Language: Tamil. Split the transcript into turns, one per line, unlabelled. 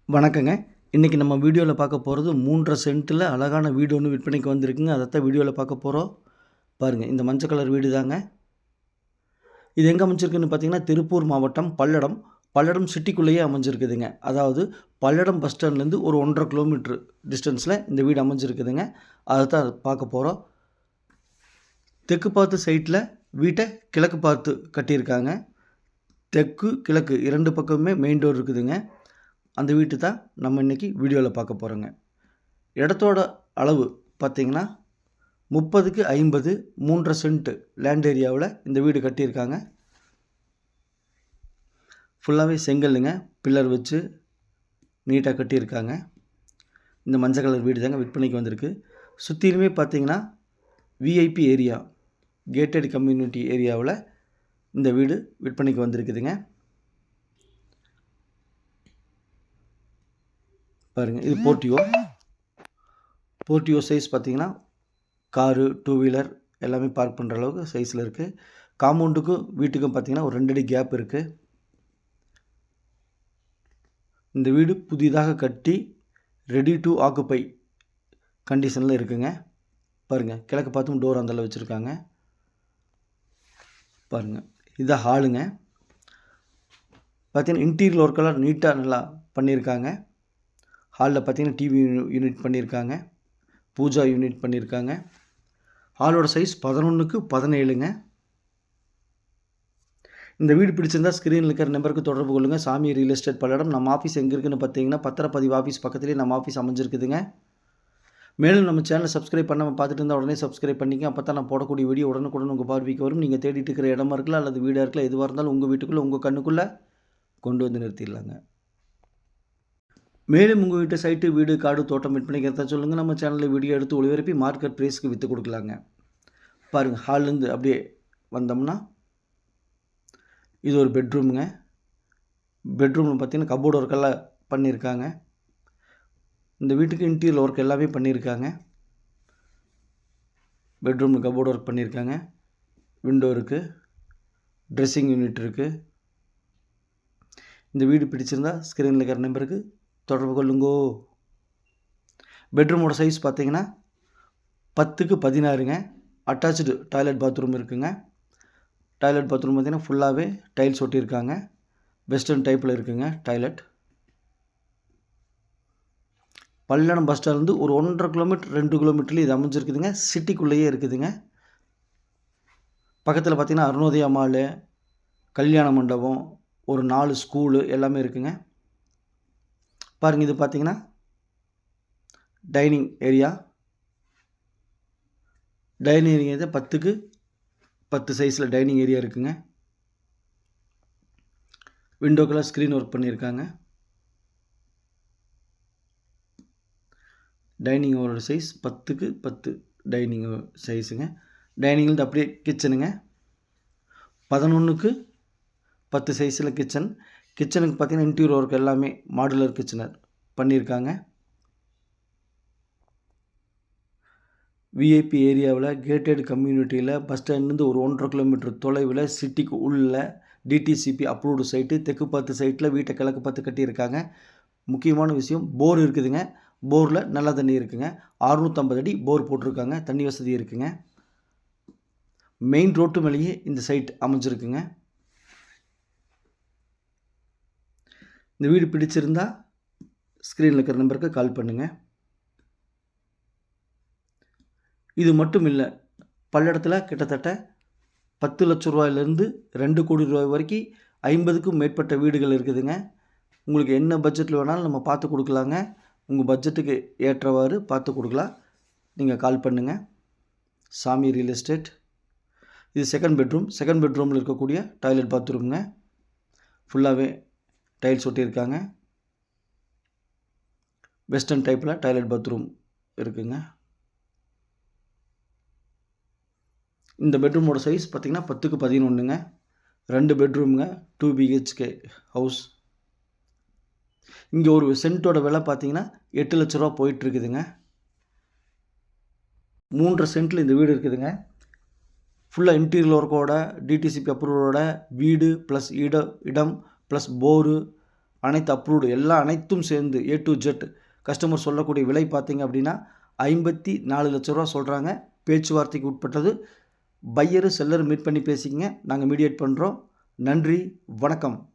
வணக்கங்க. இன்றைக்கி நம்ம வீடியோவில் பார்க்க போகிறது 3.5 சென்ட்டில் அழகான வீடு ஒன்று விற்பனைக்கு வந்திருக்குங்க. அதைத்தான் வீடியோவில் பார்க்க போகிறோம். பாருங்கள், இந்த மஞ்சள் கலர் வீடு தாங்க. இது எங்கே அமைஞ்சிருக்குன்னு பார்த்தீங்கன்னா, திருப்பூர் மாவட்டம் பல்லடம். பல்லடம் சிட்டிக்குள்ளேயே அமைஞ்சிருக்குதுங்க. அதாவது பல்லடம் பஸ் ஸ்டாண்ட்லேருந்து ஒரு 1.5 கிலோமீட்டர் டிஸ்டன்ஸில் இந்த வீடு அமைஞ்சிருக்குதுங்க. அதைத்தான் பார்க்க போகிறோம். தெற்கு பார்த்து சைட்டில் வீட்டை கிழக்கு பார்த்து கட்டியிருக்காங்க. தெற்கு கிழக்கு 2 பக்கமுமே மெயின் டோர் இருக்குதுங்க. அந்த வீட்டு தான் நம்ம இன்றைக்கி வீடியோவில் பார்க்க போகிறோங்க. இடத்தோட அளவு பார்த்திங்கன்னா 30க்கு 50 3.5 சென்ட் லேண்ட் ஏரியாவில் இந்த வீடு கட்டியிருக்காங்க. ஃபுல்லாகவே செங்கல்லுங்க, பில்லர் வச்சு நீட்டாக கட்டியிருக்காங்க. இந்த மஞ்சள் கலர் வீடு தாங்க விற்பனைக்கு வந்திருக்கு. சுற்றிலுமே பார்த்திங்கன்னா விஐபி ஏரியா, கேட்டட் கம்யூனிட்டி ஏரியாவில் இந்த வீடு விற்பனைக்கு வந்திருக்குதுங்க. பாருங்கள், இது போர்ட்டியோ சைஸ் பார்த்திங்கன்னா காரு, 2 வீலர் எல்லாமே பார்க் பண்ணுற அளவுக்கு சைஸில் இருக்குது. காம்பவுண்டுக்கும் வீட்டுக்கும் பார்த்திங்கன்னா ஒரு 2 அடி கேப் இருக்குது. இந்த வீடு புதிதாக கட்டி ரெடி டு ஆக்குப்பை கண்டிஷனில் இருக்குங்க. பாருங்கள், கிழக்கு பார்த்தும் டோர் அந்தளவு வச்சுருக்காங்க. பாருங்கள், இதான் ஹாலுங்க. பார்த்திங்கன்னா இன்டீரியர் ஒர்க்கெல்லாம் நீட்டாக நல்லா பண்ணியிருக்காங்க. ஹாலில் பார்த்திங்கன்னா டிவி யூனிட் பண்ணியிருக்காங்க, பூஜா யூனிட் பண்ணியிருக்காங்க. ஹாலோட சைஸ் 11க்கு 17ங்க. இந்த வீடு பிடிச்சிருந்தால் ஸ்க்ரீனில் இருக்கிற நம்பருக்கு தொடர்பு கொள்ளுங்கள். சாமி ரியல் எஸ்டேட் பல்லடம். நம்ம ஆஃபீஸ் எங்கே இருக்குதுன்னு பார்த்தீங்கன்னா பத்திரப்பதிவு ஆஃபீஸ் பக்கத்துலேயே நம்ம ஆஃபீஸ் அமைஞ்சிருக்குதுங்க. மேலும் நம்ம சேனலை சப்ஸ்கிரைப் பண்ணாமல் பார்த்துட்டு இருந்தால் உடனே சப்ஸ்கிரைப் பண்ணிங்க. அப்போ தான் நான் போடக்கூடிய வீடியோ உடனுக்குடன் உங்கள் பார்வைக்கு வரும். நீங்கள் தேடிட்டு இருக்கிற இடமா இருக்கலாம் அல்லது வீடாக இருக்கலாம், எதுவாக இருந்தாலும் உங்கள் வீட்டுக்குள்ளே உங்கள் கண்ணுக்குள்ளே கொண்டு வந்து நிறுத்திடலாங்க. மேலும் உங்கள் வீட்டு சைட்டு, வீடு, காடு, தோட்டம் விற்பனைக்கு எடுத்தால் சொல்லுங்கள். நம்ம சேனலில் வீடியோ எடுத்து ஒளிபரப்பி மார்க்கெட் ப்ரைஸ்க்கு விற்று கொடுக்கலாங்க. பாருங்கள், ஹால்லேருந்து அப்படியே வந்தோம்னா இது ஒரு பெட்ரூமுங்க. பெட்ரூமில் பார்த்திங்கன்னா கபோர்டு ஒர்க்கெல்லாம் பண்ணியிருக்காங்க. இந்த வீட்டுக்கு இன்டீரியர் ஒர்க் எல்லாமே பண்ணியிருக்காங்க. பெட்ரூமில் கபோர்டு ஒர்க் பண்ணியிருக்காங்க. விண்டோ இருக்குது, ட்ரெஸ்ஸிங் யூனிட் இருக்குது. இந்த வீடு பிடிச்சிருந்தால் ஸ்க்ரீனில் இருக்கிற நம்பருக்கு தொடர்பு கொள்ளுங்கோ. பெட்ரூமோட சைஸ் பார்த்திங்கன்னா 10க்கு 16ங்க. அட்டாச்சு டாய்லெட் பாத்ரூம் இருக்குங்க. டாய்லெட் பாத்ரூம் பார்த்திங்கன்னா ஃபுல்லாகவே டைல்ஸ் ஒட்டியிருக்காங்க. வெஸ்டர்ன் டைப்பில் இருக்குங்க டாய்லெட். பல்லடம் பஸ் ஸ்டாண்ட்லேருந்து ஒரு 1.5 கிலோமீட்டர் 2 கிலோமீட்டர்லேயும் இது அமைஞ்சிருக்குதுங்க. சிட்டிக்குள்ளேயே இருக்குதுங்க. பக்கத்தில் பார்த்திங்கன்னா அருணோதயா மாலு, கல்யாண மண்டபம், ஒரு 4 ஸ்கூலு எல்லாமே இருக்குங்க. பாருங்கள், இது பார்த்திங்கன்னா டைனிங் ஏரியா. டைனிங் ஏரியா 10க்கு 10 சைஸில் டைனிங் ஏரியா இருக்குங்க. விண்டோக்கெல்லாம் ஸ்க்ரீன் ஒர்க் பண்ணியிருக்காங்க. டைனிங்கோட சைஸ் 10க்கு 10 டைனிங் சைஸுங்க. டைனிங்லேருந்து அப்படியே கிச்சனுங்க. 11க்கு 10 சைஸில் கிச்சன். கிச்சனுக்கு பார்த்திங்கன்னா இன்டீரியர் ஒர்க் எல்லாமே மாடுலர் கிச்சனர் பண்ணியிருக்காங்க. விஐபி ஏரியாவில் கேட்டட் கம்யூனிட்டியில் பஸ் ஸ்டாண்ட்லேருந்து ஒரு 1.5 கிலோமீட்டர் தொலைவில் சிட்டிக்கு உள்ள டிடிசிபி அப்ரூவ்டு சைட்டு. தெற்கு பார்த்து சைட்டில் வீட்டை கிழக்கு பார்த்து கட்டியிருக்காங்க. முக்கியமான விஷயம், போர் இருக்குதுங்க. போரில் நல்ல தண்ணி இருக்குங்க. 650 அடி போர் போட்டிருக்காங்க. தண்ணி வசதி இருக்குங்க. மெயின் ரோட்டு மேலேயே இந்த சைட் அமைஞ்சிருக்குங்க. இந்த வீடு பிடிச்சிருந்தா ஸ்க்ரீனில் இருக்கிற நம்பருக்கு கால் பண்ணுங்கள். இது மட்டும் இல்லை, பல்லடத்தில் கிட்டத்தட்ட 10 லட்ச ரூபாயிலேருந்து 2 கோடி ரூபாய் வரைக்கும் 50க்கும் மேற்பட்ட வீடுகள் இருக்குதுங்க. உங்களுக்கு என்ன பட்ஜெட்டில் வேணாலும் நம்ம பார்த்து கொடுக்கலாங்க. உங்கள் பட்ஜெட்டுக்கு ஏற்றவாறு பார்த்து கொடுக்கலாம். நீங்கள் கால் பண்ணுங்கள். சாமி ரியல் எஸ்டேட். இது செகண்ட் பெட்ரூம். செகண்ட் பெட்ரூமில் இருக்கக்கூடிய டாய்லெட் பாத்ரூம்ங்க. ஃபுல்லாகவே டைல்ஸ் ஒட்டியிருக்காங்க. வெஸ்டர்ன் டைப்பில் டாய்லெட் பாத்ரூம் இருக்குங்க. இந்த பெட்ரூமோட சைஸ் பார்த்திங்கன்னா 10க்கு 11ங்க. 2 பெட்ரூமுங்க, 2 BHK ஹவுஸ். இங்கே ஒரு சென்ட்டோட விலை பார்த்திங்கன்னா 8 லட்ச ரூபா போயிட்டுருக்குதுங்க. 3.5 சென்ட்டில் இந்த வீடு இருக்குதுங்க. ஃபுல்லாக இன்டீரியர் ஒர்க்கோட, டிடிசிபி அப்ரூவோட வீடு ப்ளஸ் இடம் ப்ளஸ் போரு அனைத்து அப்ரூவ்டு எல்லாம் அனைத்தும் சேர்ந்து A to Z கஸ்டமர் சொல்லக்கூடிய விலை பார்த்தீங்க அப்படின்னா 54 லட்ச ரூபா சொல்கிறாங்க. பேச்சுவார்த்தைக்கு உட்பட்டது. பையரு செல்லர் மீட் பண்ணி பேசிக்கங்க. நாங்கள் மீடியேட் பண்ணுறோம். நன்றி, வணக்கம்.